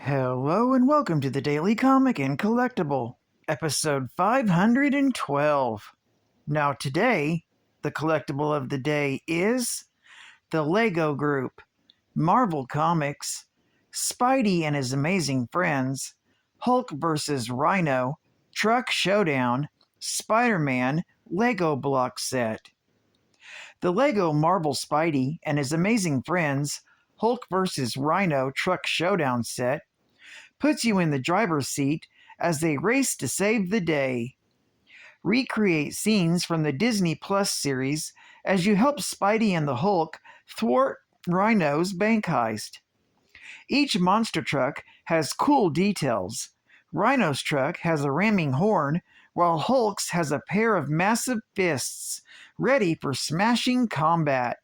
Hello and welcome to the Daily Comic and Collectible, episode 512. Now today, the collectible of the day is the Lego Group, Marvel Comics, Spidey and His Amazing Friends, Hulk vs. Rhino, Truck Showdown, Spider-Man Lego Block Set. The Lego Marvel Spidey and His Amazing Friends Hulk vs. Rhino Truck Showdown set puts you in the driver's seat as they race to save the day. Recreate scenes from the Disney Plus series as you help Spidey and the Hulk thwart Rhino's bank heist. Each monster truck has cool details. Rhino's truck has a ramming horn, while Hulk's has a pair of massive fists, ready for smashing combat.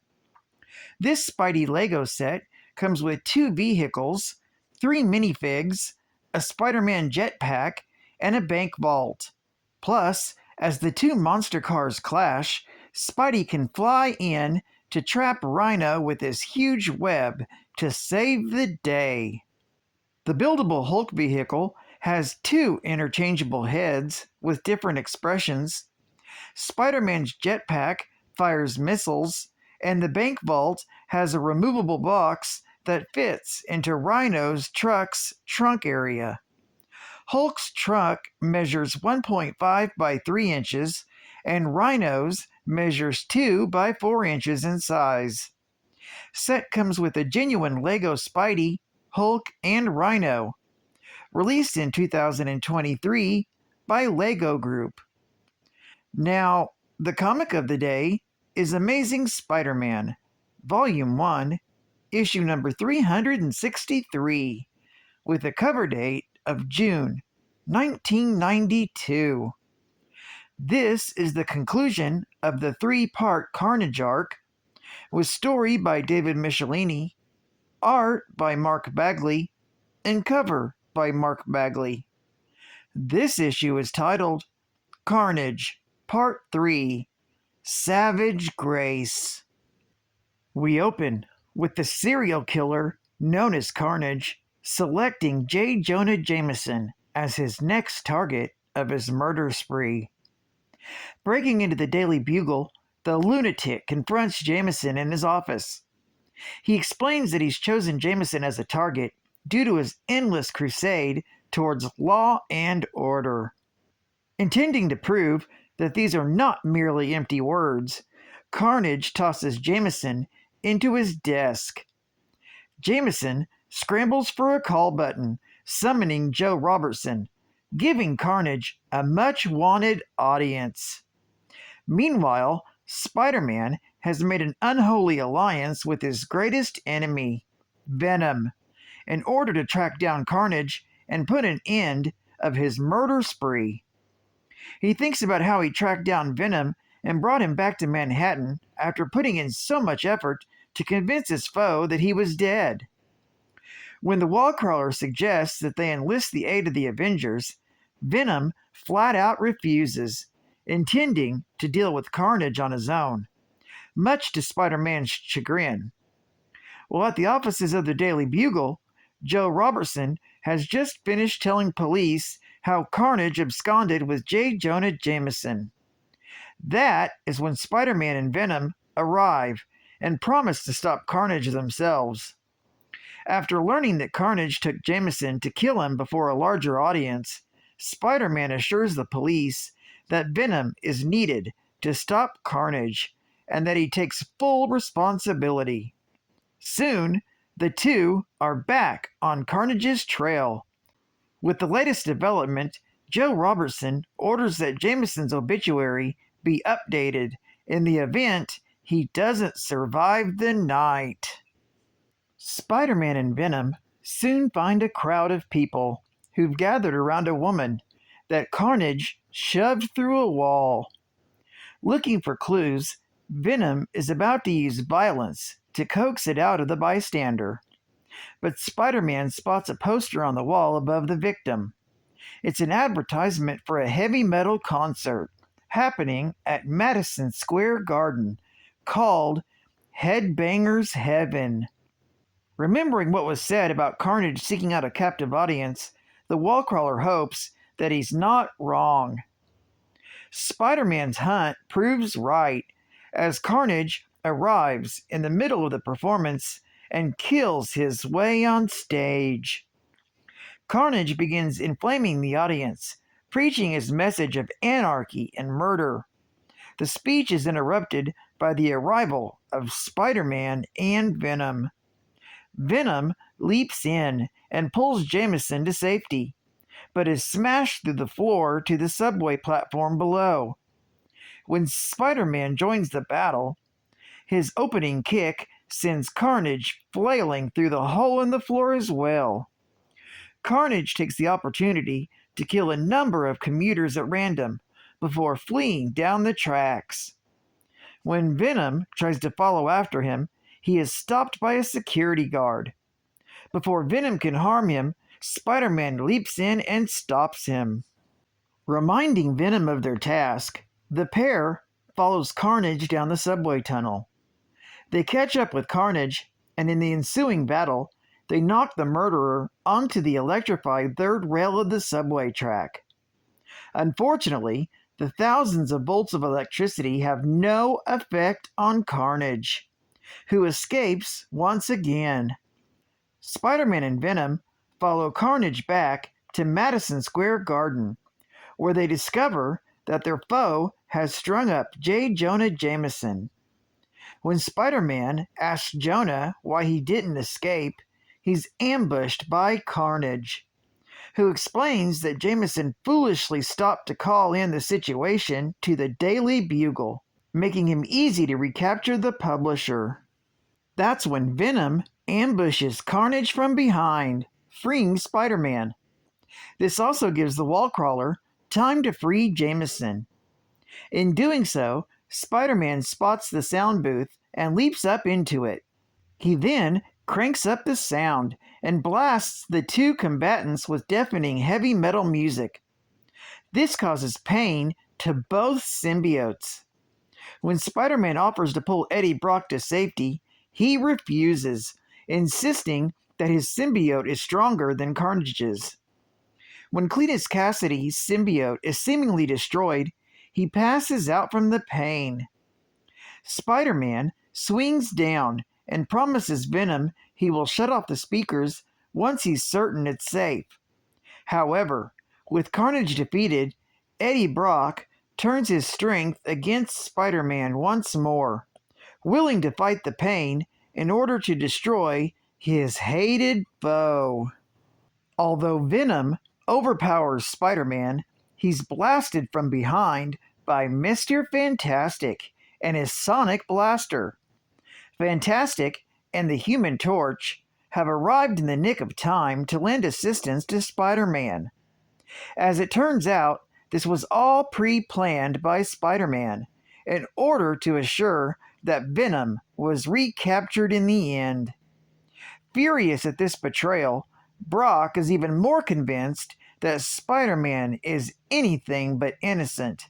This Spidey Lego set comes with 2 vehicles, 3 minifigs, a Spider-Man jetpack, and a bank vault. Plus, as the 2 monster cars clash, Spidey can fly in to trap Rhino with his huge web to save the day. The buildable Hulk vehicle has 2 interchangeable heads with different expressions. Spider-Man's jetpack fires missiles, and the bank vault has a removable box that fits into Rhino's truck's trunk area. Hulk's truck measures 1.5 by 3 inches, and Rhino's measures 2 by 4 inches in size. Set comes with a genuine Lego Spidey, Hulk, and Rhino. Released in 2023 by Lego Group. Now, the comic of the day is Amazing Spider-Man, Volume 1, issue number 363, with a cover date of June 1992. This is the conclusion of the 3-part Carnage arc, with story by David Michelini, art by Mark Bagley, and cover by Mark Bagley. This issue is titled Carnage, Part 3, Savage Grace. We open with the serial killer known as Carnage selecting J. Jonah Jameson as his next target of his murder spree. Breaking into the Daily Bugle, the lunatic confronts Jameson in his office. He explains that he's chosen Jameson as a target due to his endless crusade towards law and order. Intending to prove that these are not merely empty words, Carnage tosses Jameson into his desk. Jameson scrambles for a call button, summoning Joe Robertson, giving Carnage a much-wanted audience. Meanwhile, Spider-Man has made an unholy alliance with his greatest enemy, Venom, in order to track down Carnage and put an end of his murder spree. He thinks about how he tracked down Venom and brought him back to Manhattan after putting in so much effort to convince his foe that he was dead. When the Wallcrawler suggests that they enlist the aid of the Avengers, Venom flat out refuses, intending to deal with Carnage on his own, much to Spider-Man's chagrin. While at the offices of the Daily Bugle, Joe Robertson has just finished telling police how Carnage absconded with J. Jonah Jameson. That is when Spider-Man and Venom arrive and promise to stop Carnage themselves. After learning that Carnage took Jameson to kill him before a larger audience, Spider-Man assures the police that Venom is needed to stop Carnage and that he takes full responsibility. Soon, the two are back on Carnage's trail. With the latest development, Joe Robertson orders that Jameson's obituary be updated in the event he doesn't survive the night. Spider-Man and Venom soon find a crowd of people who've gathered around a woman that Carnage shoved through a wall. Looking for clues, Venom is about to use violence to coax it out of the bystander. But Spider-Man spots a poster on the wall above the victim. It's an advertisement for a heavy metal concert happening at Madison Square Garden called Headbangers Heaven. Remembering what was said about Carnage seeking out a captive audience, the wallcrawler hopes that he's not wrong. Spider-Man's hunt proves right as Carnage arrives in the middle of the performance and kills his way on stage. Carnage begins inflaming the audience, preaching his message of anarchy and murder. The speech is interrupted by the arrival of Spider-Man and Venom. Venom leaps in and pulls Jameson to safety, but is smashed through the floor to the subway platform below. When Spider-Man joins the battle, his opening kick sends Carnage flailing through the hole in the floor as well. Carnage takes the opportunity to kill a number of commuters at random before fleeing down the tracks. When Venom tries to follow after him, he is stopped by a security guard. Before Venom can harm him, Spider-Man leaps in and stops him. Reminding Venom of their task, the pair follows Carnage down the subway tunnel. They catch up with Carnage, and in the ensuing battle, they knock the murderer onto the electrified third rail of the subway track. Unfortunately, the thousands of volts of electricity have no effect on Carnage, who escapes once again. Spider-Man and Venom follow Carnage back to Madison Square Garden, where they discover that their foe has strung up J. Jonah Jameson. When Spider-Man asks Jonah why he didn't escape, he's ambushed by Carnage, who explains that Jameson foolishly stopped to call in the situation to the Daily Bugle, making him easy to recapture the publisher. That's when Venom ambushes Carnage from behind, freeing Spider-Man. This also gives the Wallcrawler time to free Jameson. In doing so, Spider-Man spots the sound booth and leaps up into it. He then cranks up the sound and blasts the two combatants with deafening heavy metal music. This causes pain to both symbiotes. When Spider-Man offers to pull Eddie Brock to safety, he refuses, insisting that his symbiote is stronger than Carnage's. When Cletus Cassidy's symbiote is seemingly destroyed, he passes out from the pain. Spider-Man swings down and promises Venom he will shut off the speakers once he's certain it's safe. However, with Carnage defeated, Eddie Brock turns his strength against Spider-Man once more, willing to fight the pain in order to destroy his hated foe. Although Venom overpowers Spider-Man, he's blasted from behind by Mr. Fantastic and his sonic blaster. Fantastic and the Human Torch have arrived in the nick of time to lend assistance to Spider-Man. As it turns out, this was all pre-planned by Spider-Man in order to assure that Venom was recaptured in the end. Furious at this betrayal, Brock is even more convinced that Spider-Man is anything but innocent.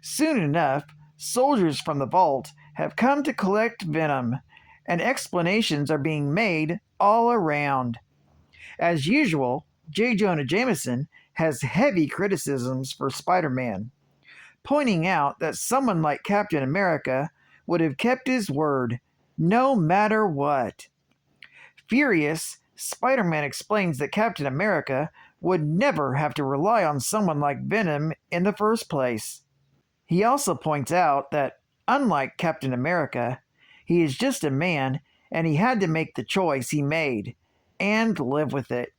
Soon enough, soldiers from the vault have come to collect Venom, and explanations are being made all around. As usual, J. Jonah Jameson has heavy criticisms for Spider-Man, pointing out that someone like Captain America would have kept his word, no matter what. Furious, Spider-Man explains that Captain America would never have to rely on someone like Venom in the first place. He also points out that, unlike Captain America, he is just a man and he had to make the choice he made and live with it.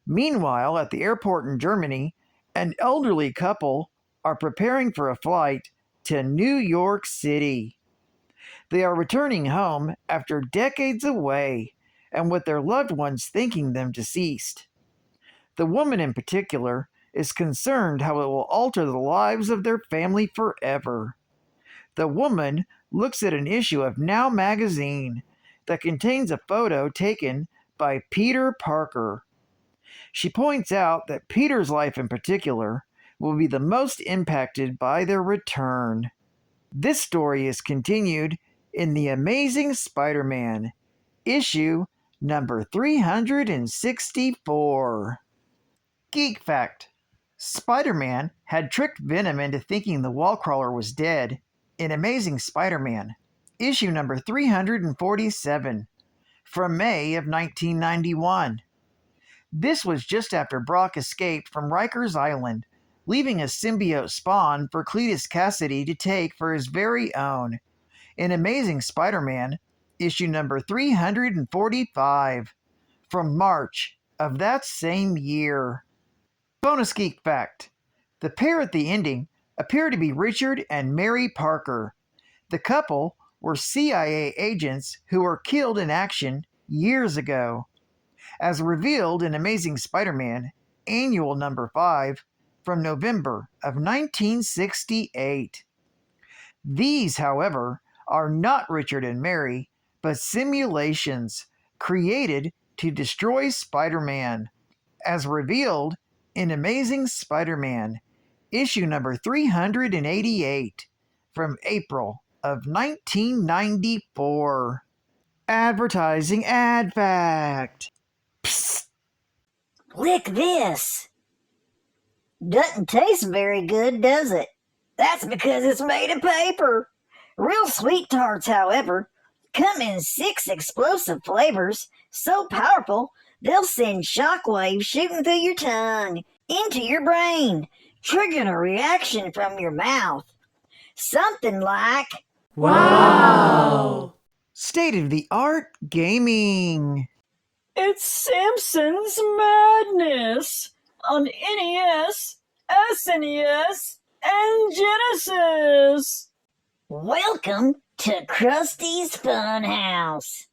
Meanwhile, at the airport in Germany, an elderly couple are preparing for a flight to New York City. They are returning home after decades away and with their loved ones thinking them deceased. The woman in particular is concerned how it will alter the lives of their family forever. The woman looks at an issue of Now magazine that contains a photo taken by Peter Parker. She points out that Peter's life in particular will be the most impacted by their return. This story is continued in The Amazing Spider-Man, issue number 364. Geek fact: Spider-Man had tricked Venom into thinking the wall crawler was dead in Amazing Spider-Man, issue number 347, from May of 1991. This was just after Brock escaped from Riker's Island, leaving a symbiote spawn for Cletus Cassidy to take for his very own in Amazing Spider-Man, issue number 345, from March of that same year. Bonus geek fact: the pair at the ending appear to be Richard and Mary Parker. The couple were CIA agents who were killed in action years ago, as revealed in Amazing Spider-Man Annual Number 5 from November of 1968. These, however, are not Richard and Mary, but simulations created to destroy Spider-Man, as revealed in Amazing Spider-Man, issue number 388, from April of 1994. Advertising ad fact. Psst! Lick this. Doesn't taste very good, does it? That's because it's made of paper. Real sweet tarts, however, come in 6 explosive flavors, so powerful they'll send shockwaves shooting through your tongue, into your brain, triggering a reaction from your mouth. Something like, wow! State-of-the-art gaming. It's Samson's Madness on NES, SNES, and Genesis. welcome to Krusty's Funhouse.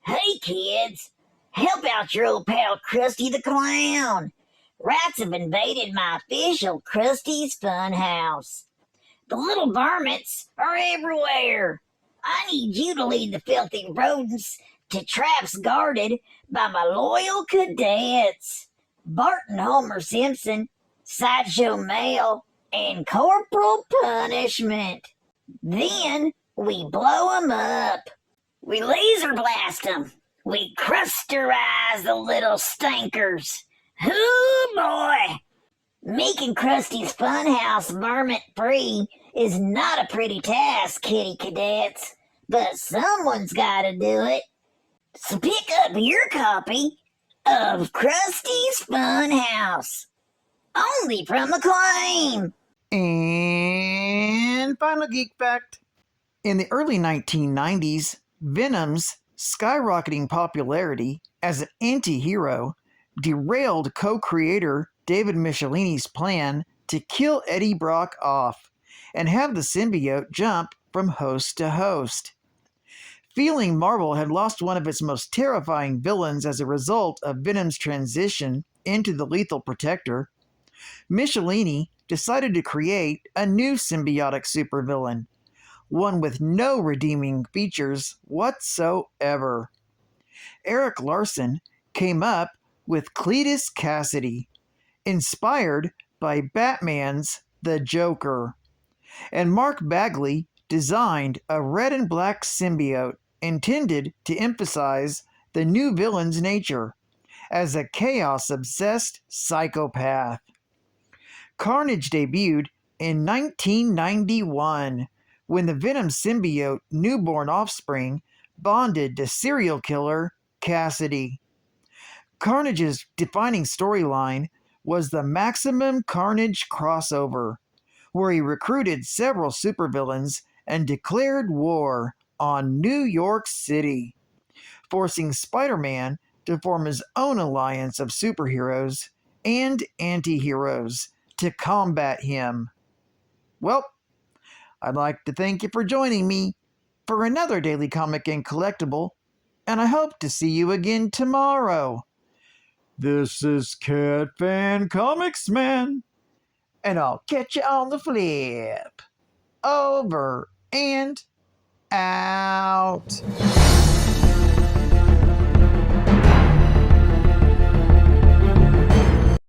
Hey kids, help out your old pal Krusty the Clown. Rats have invaded my official Krusty's Funhouse. The little varmints are everywhere. I need you to lead the filthy rodents to traps guarded by my loyal cadets, Bart and Homer Simpson, Sideshow Male, and Corporal Punishment. Then we blow 'em up. We laser blast 'em. We crusterize the little stinkers. Hoo boy! Making Krusty's Funhouse varmint-free is not a pretty task, kitty cadets, but someone's gotta do it. So pick up your copy of Krusty's Funhouse, only from Acclaim. And final geek fact. In the early 1990s, Venom's skyrocketing popularity as an anti-hero derailed co-creator David Michelini's plan to kill Eddie Brock off and have the symbiote jump from host to host. Feeling Marvel had lost one of its most terrifying villains as a result of Venom's transition into the Lethal Protector, Michelini decided to create a new symbiotic supervillain, one with no redeeming features whatsoever. Eric Larson came up with Cletus Cassidy, inspired by Batman's The Joker, and Mark Bagley designed a red and black symbiote intended to emphasize the new villain's nature as a chaos-obsessed psychopath. Carnage debuted in 1991 when the Venom symbiote newborn offspring bonded to serial killer Cassidy. Carnage's defining storyline was the Maximum Carnage crossover, where he recruited several supervillains and declared war on New York City, forcing Spider-Man to form his own alliance of superheroes and anti-heroes to combat him. Well, I'd like to thank you for joining me for another Daily Comic and Collectible, and I hope to see you again tomorrow. This is Cat Fan Comics Man, and I'll catch you on the flip. Over and out.